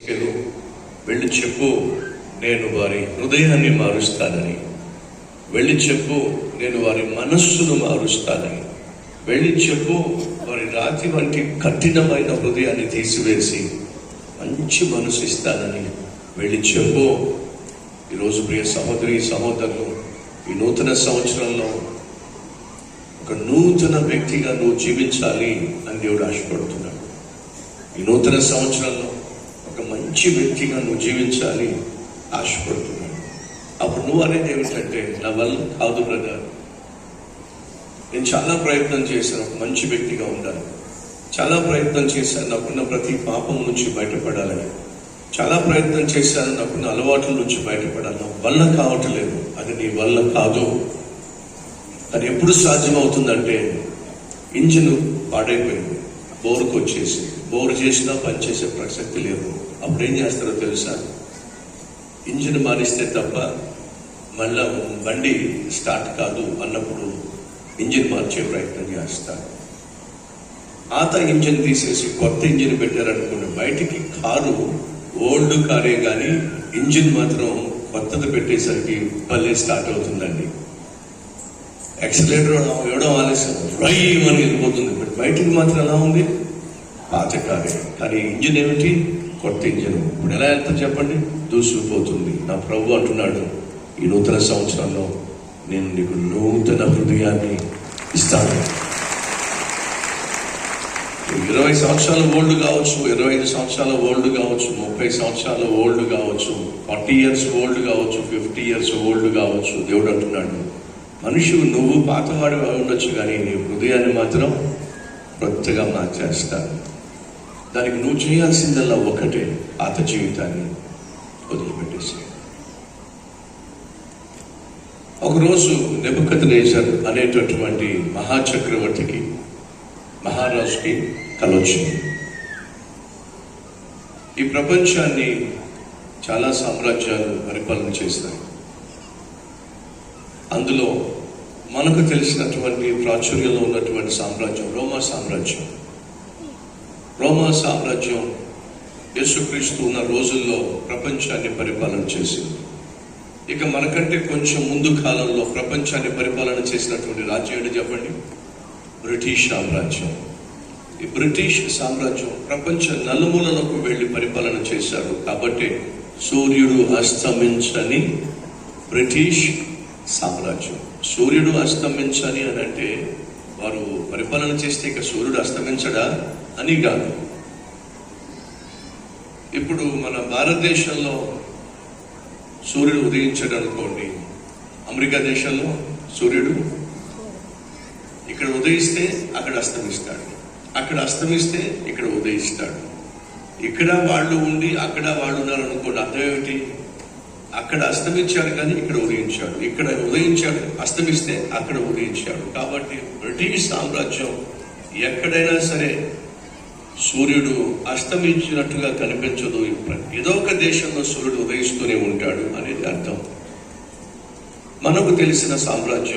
వెళ్ళి చెప్పు, నేను వారి హృదయాన్ని మారుస్తానని. వెళ్ళి చెప్పు, నేను వారి మనస్సును మారుస్తానని. వెళ్ళి చెప్పు, వారి రాతి వంటి కఠినమైన హృదయాన్ని తీసివేసి మంచి మనసు ఇస్తానని వెళ్ళి చెప్పు. ఈరోజు ప్రియ సహోదరి సహోదరులు, ఈ నూతన సంవత్సరంలో ఒక నూతన వ్యక్తిగా నువ్వు జీవించాలి అని దేవుడు ఆశపడుతున్నాడు. ఈ నూతన సంవత్సరంలో ఒక మంచి వ్యక్తిగా నువ్వు జీవించాలి ఆశపడుతున్నాడు. అప్పుడు నువ్వు అనేది ఏమిటంటే, నా వల్ల కాదు బ్రదర్, నేను చాలా ప్రయత్నం చేశాను ఒక మంచి వ్యక్తిగా ఉండాలి, చాలా ప్రయత్నం చేశాను నాకున్న ప్రతి పాపం నుంచి బయటపడాలని, చాలా ప్రయత్నం చేశాను నాకున్న అలవాట్ల నుంచి బయటపడాలి, నా వల్ల కావట్లేదు. అది నీ వల్ల కాదు. అది ఎప్పుడు సాధ్యమవుతుందంటే, ఇంజిన్ పాడైపోయింది, బోరుకు వచ్చేసి, బోరు చేసినా పనిచేసే ప్రసక్తి లేదు. అప్పుడు ఏం చేస్తారో తెలుసా? ఇంజిన్ మారిస్తే తప్ప మళ్ళా బండి స్టార్ట్ కాదు అన్నప్పుడు ఇంజిన్ మార్చే ప్రయత్నం చేస్తారు. పాత ఇంజిన్ తీసేసి కొత్త ఇంజిన్ పెట్టారనుకోండి, బయటికి కారు ఓల్డ్ కారే కానీ ఇంజిన్ మాత్రం కొత్తది పెట్టేసరికి భలే స్టార్ట్ అవుతుందండి. యాక్సిలేటర్ ఇవ్వడం ఆలస్యం, రైమని వెళ్ళిపోతుంది. బట్ బయటికి మాత్రం ఎలా ఉంది? పాత కారే, కానీ ఇంజిన్ ఏమిటి? కొత్త ఇంజిన్. ఇప్పుడు ఎలా వెళ్తాం చెప్పండి? దూసుకుపోతుంది. నా ప్రభు అంటున్నాడు, ఈ నూతన సంవత్సరంలో నేను నీకు నూతన హృదయాన్ని ఇస్తాను. 20 సంవత్సరాల ఓల్డ్ కావచ్చు, 25 సంవత్సరాల ఓల్డ్ కావచ్చు, 30 సంవత్సరాల ఓల్డ్ కావచ్చు, 40 years ఓల్డ్ కావచ్చు, 50 years ఓల్డ్ కావచ్చు. దేవుడు అంటున్నాడు, మనిషి నువ్వు పాతవాడు ఉండొచ్చు, కానీ నీ హృదయాన్ని మాత్రం కొత్తగా మార్చేస్తాను. దానికి నువ్వు చేయాల్సిందల్లా ఒకటే, పాత జీవితాన్ని వదిలిపెట్టేసి. ఒకరోజు నెబుకద్నెజర్ అనేటటువంటి మహాచక్రవర్తికి, మహారాజుకి కలొచ్చింది. ఈ ప్రపంచాన్ని చాలా సామ్రాజ్యాలు పరిపాలన చేస్తాయి. అందులో మనకు తెలిసినటువంటి ప్రాచుర్యంలో ఉన్నటువంటి సామ్రాజ్యం రోమా సామ్రాజ్యం. రోమా సామ్రాజ్యం యేసుక్రీస్తు ఉన్న రోజుల్లో ప్రపంచాన్ని పరిపాలన చేసింది. ఇక మనకంటే కొంచెం ముందు కాలంలో ప్రపంచాన్ని పరిపాలన చేసినటువంటి రాజ్యం ఏంటి చెప్పండి? బ్రిటిష్ సామ్రాజ్యం. ఈ బ్రిటిష్ సామ్రాజ్యం ప్రపంచ నలుమూలలకు వెళ్ళి పరిపాలన చేశారు. కాబట్టి సూర్యుడు అస్తమించని బ్రిటిష్ సామ్రాజ్యం. సూర్యుడు అస్తమించని అని అంటే వారు పరిపాలన చేస్తే ఇక సూర్యుడు అస్తమించడా అని కాదు. ఇప్పుడు మన భారతదేశంలో సూర్యుడు ఉదయించడు అనుకోండి, అమెరికా దేశంలో సూర్యుడు ఇక్కడ ఉదయిస్తే అక్కడ అస్తమిస్తాడు, అక్కడ అస్తమిస్తే ఇక్కడ ఉదయిస్తాడు. ఇక్కడ వాళ్ళు ఉండి అక్కడ వాళ్ళు ఉన్నారు అనుకోండి, అర్థం ఏమిటి? అక్కడ అస్తమించాడు కానీ ఇక్కడ ఉదయించాడు, ఇక్కడ ఉదయించాడు, అస్తమిస్తే అక్కడ ఉదయించాడు. కాబట్టి బ్రిటిష్ సామ్రాజ్యం ఎక్కడైనా సరే సూర్యుడు అస్తమించినట్టుగా కనిపించదు. ఏదో ఒక దేశంలో సూర్యుడు ఉదయిస్తూనే ఉంటాడు అనేది అర్థం. మనకు తెలిసిన సామ్రాజ్యం